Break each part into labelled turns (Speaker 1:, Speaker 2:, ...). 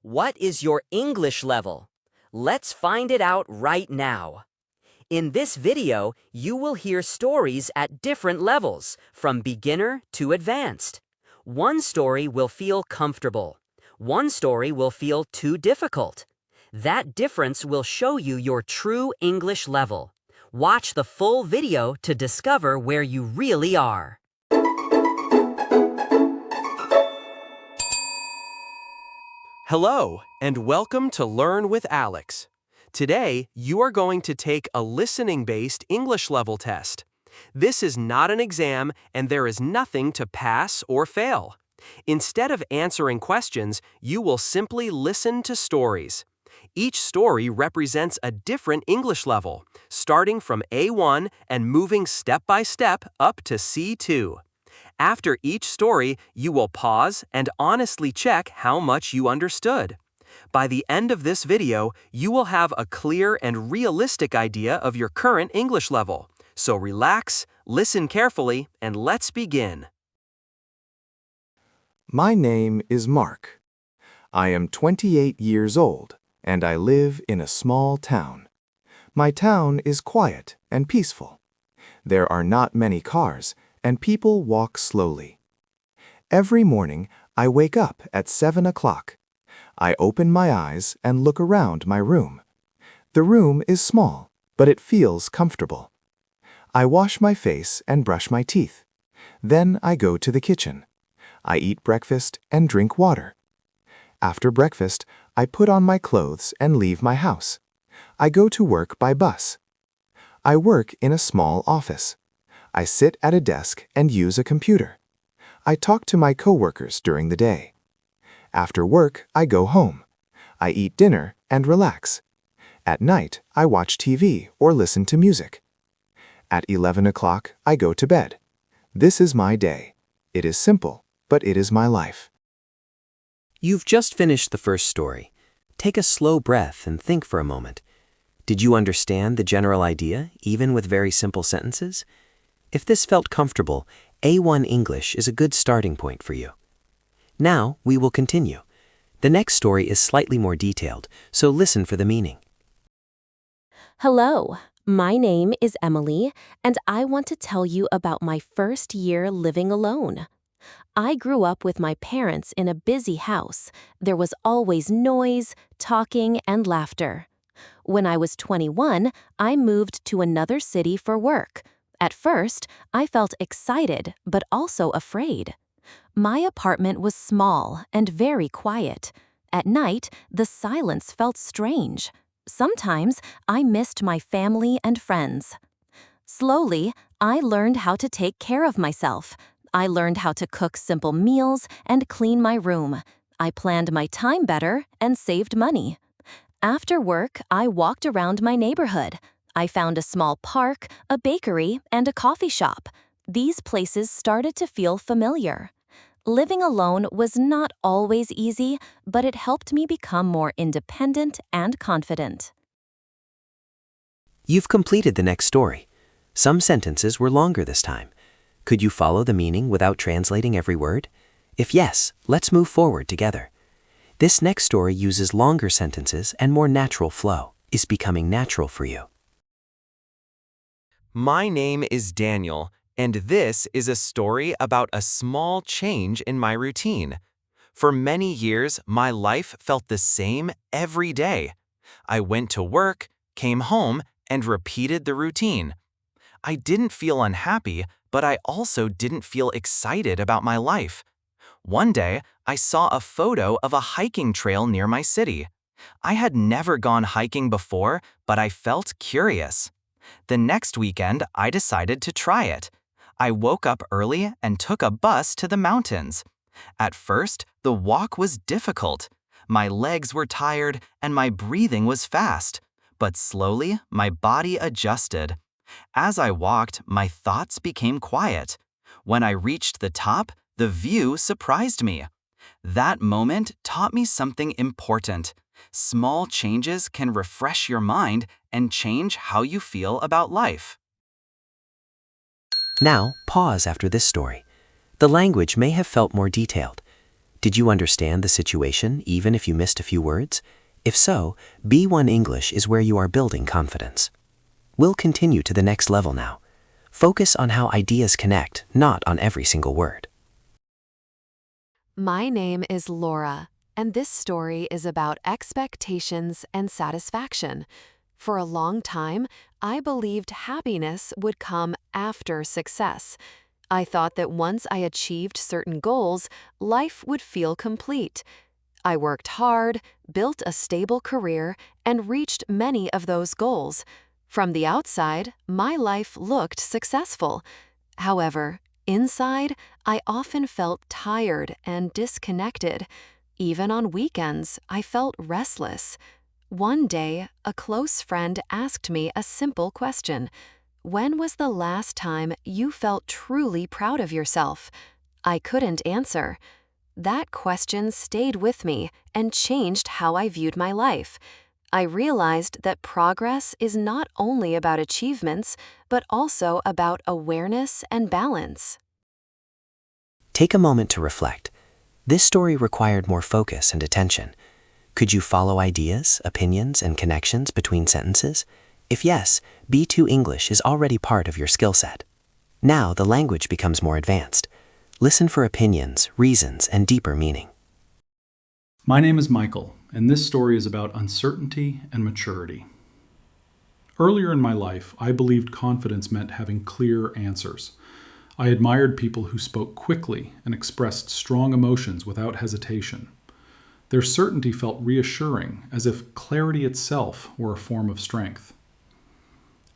Speaker 1: What is your English level? Let's find it out right now. In this video, you will hear stories at different levels, from beginner to advanced. One story will feel comfortable. One story will feel too difficult. That difference will show you your true English level. Watch the full video to discover where you really are.
Speaker 2: Hello, and welcome to Learn with Alex. Today, you are going to take a listening-based English level test. This is not an exam, and there is nothing to pass or fail. Instead of answering questions, you will simply listen to stories. Each story represents a different English level, starting from A1 and moving step by step up to C2. After each story, you will pause and honestly check how much you understood. By the end of this video, you will have a clear and realistic idea of your current English level. So relax, listen carefully, and let's begin.
Speaker 3: My name is Mark. I am 28 years old, and I live in a small town. My town is quiet and peaceful. There are not many cars, and people walk slowly. Every morning, I wake up at 7 o'clock. I open my eyes and look around my room. The room is small, but it feels comfortable. I wash my face and brush my teeth. Then I go to the kitchen. I eat breakfast and drink water. After breakfast, I put on my clothes and leave my house. I go to work by bus. I work in a small office. I sit at a desk and use a computer. I talk to my coworkers during the day. After work, I go home. I eat dinner and relax. At night, I watch TV or listen to music. At 11 o'clock, I go to bed. This is my day. It is simple, but it is my life.
Speaker 4: You've just finished the first story. Take a slow breath and think for a moment. Did you understand the general idea, even with very simple sentences? If this felt comfortable, A1 English is a good starting point for you. Now, we will continue. The next story is slightly more detailed, so listen for the meaning.
Speaker 5: Hello, my name is Emily, and I want to tell you about my first year living alone. I grew up with my parents in a busy house. There was always noise, talking, and laughter. When I was 21, I moved to another city for work. At first, I felt excited, but also afraid. My apartment was small and very quiet. At night, the silence felt strange. Sometimes, I missed my family and friends. Slowly, I learned how to take care of myself. I learned how to cook simple meals and clean my room. I planned my time better and saved money. After work, I walked around my neighborhood. I found a small park, a bakery, and a coffee shop. These places started to feel familiar. Living alone was not always easy, but it helped me become more independent and confident.
Speaker 4: You've completed the next story. Some sentences were longer this time. Could you follow the meaning without translating every word? If yes, let's move forward together. This next story uses longer sentences and more natural flow. Is becoming natural for you.
Speaker 2: My name is Daniel, and this is a story about a small change in my routine. For many years, my life felt the same every day. I went to work, came home, and repeated the routine. I didn't feel unhappy, but I also didn't feel excited about my life. One day, I saw a photo of a hiking trail near my city. I had never gone hiking before, but I felt curious. The next weekend, I decided to try it. I woke up early and took a bus to the mountains. At first, the walk was difficult. My legs were tired and my breathing was fast. But slowly, my body adjusted. As I walked, my thoughts became quiet. When I reached the top, the view surprised me. That moment taught me something important. Small changes can refresh your mind and change how you feel about life.
Speaker 4: Now, pause after this story. The language may have felt more detailed. Did you understand the situation even if you missed a few words? If so, B1 English is where you are building confidence. We'll continue to the next level now. Focus on how ideas connect, not on every single word.
Speaker 6: My name is Laura, and this story is about expectations and satisfaction. For a long time, I believed happiness would come after success. I thought that once I achieved certain goals, life would feel complete. I worked hard, built a stable career, and reached many of those goals. From the outside, my life looked successful. However, inside, I often felt tired and disconnected. Even on weekends, I felt restless. One day, a close friend asked me a simple question. When was the last time you felt truly proud of yourself? I couldn't answer. That question stayed with me and changed how I viewed my life. I realized that progress is not only about achievements, but also about awareness and balance.
Speaker 4: Take a moment to reflect. This story required more focus and attention. Could you follow ideas, opinions, and connections between sentences? If yes, B2 English is already part of your skill set. Now the language becomes more advanced. Listen for opinions, reasons, and deeper meaning.
Speaker 7: My name is Michael, and this story is about uncertainty and maturity. Earlier in my life, I believed confidence meant having clear answers. I admired people who spoke quickly and expressed strong emotions without hesitation. Their certainty felt reassuring, as if clarity itself were a form of strength.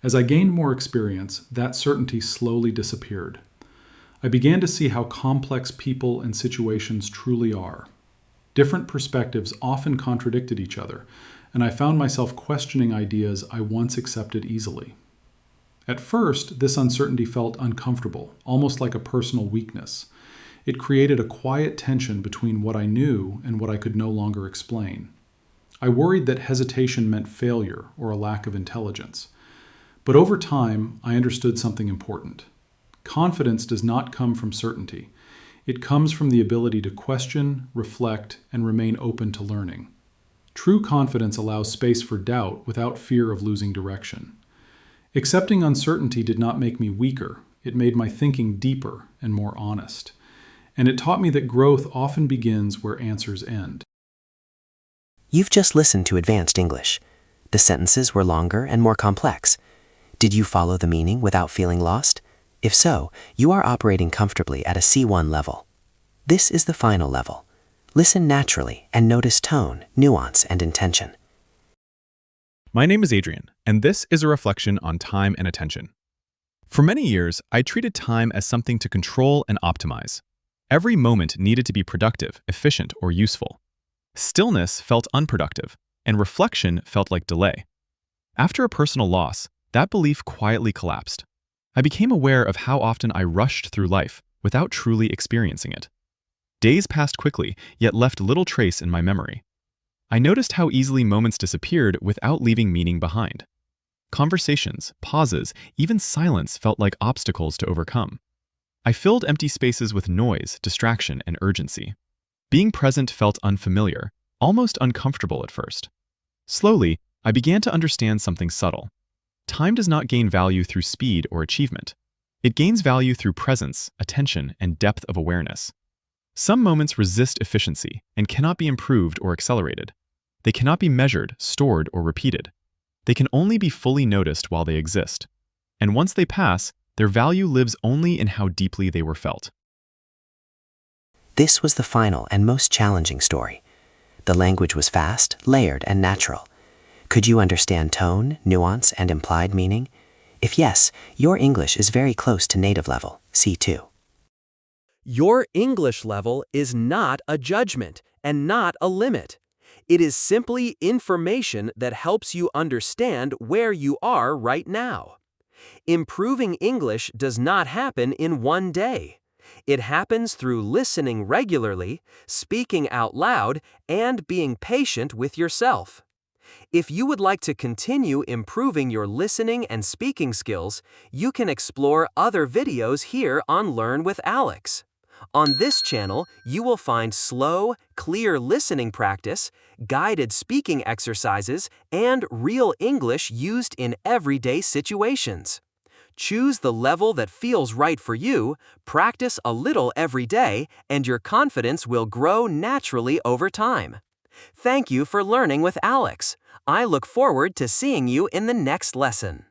Speaker 7: As I gained more experience, that certainty slowly disappeared. I began to see how complex people and situations truly are. Different perspectives often contradicted each other, and I found myself questioning ideas I once accepted easily. At first, this uncertainty felt uncomfortable, almost like a personal weakness. It created a quiet tension between what I knew and what I could no longer explain. I worried that hesitation meant failure or a lack of intelligence. But over time, I understood something important. Confidence does not come from certainty. It comes from the ability to question, reflect, and remain open to learning. True confidence allows space for doubt without fear of losing direction. Accepting uncertainty did not make me weaker. It made my thinking deeper and more honest. And it taught me that growth often begins where answers end.
Speaker 4: You've just listened to Advanced English. The sentences were longer and more complex. Did you follow the meaning without feeling lost? If so, you are operating comfortably at a C1 level. This is the final level. Listen naturally and notice tone, nuance, and intention.
Speaker 8: My name is Adrian, and this is a reflection on time and attention. For many years, I treated time as something to control and optimize. Every moment needed to be productive, efficient, or useful. Stillness felt unproductive, and reflection felt like delay. After a personal loss, that belief quietly collapsed. I became aware of how often I rushed through life without truly experiencing it. Days passed quickly, yet left little trace in my memory. I noticed how easily moments disappeared without leaving meaning behind. Conversations, pauses, even silence felt like obstacles to overcome. I filled empty spaces with noise, distraction, and urgency. Being present felt unfamiliar, almost uncomfortable at first. Slowly, I began to understand something subtle. Time does not gain value through speed or achievement. It gains value through presence, attention, and depth of awareness. Some moments resist efficiency and cannot be improved or accelerated. They cannot be measured, stored, or repeated. They can only be fully noticed while they exist. And once they pass, their value lives only in how deeply they were felt.
Speaker 4: This was the final and most challenging story. The language was fast, layered, and natural. Could you understand tone, nuance, and implied meaning? If yes, your English is very close to native level, C2.
Speaker 1: Your English level is not a judgment and not a limit. It is simply information that helps you understand where you are right now. Improving English does not happen in one day. It happens through listening regularly, speaking out loud, and being patient with yourself. If you would like to continue improving your listening and speaking skills, you can explore other videos here on Learn with Alex. On this channel, you will find slow, clear listening practice, guided speaking exercises, and real English used in everyday situations. Choose the level that feels right for you, practice a little every day, and your confidence will grow naturally over time. Thank you for learning with Alex. I look forward to seeing you in the next lesson.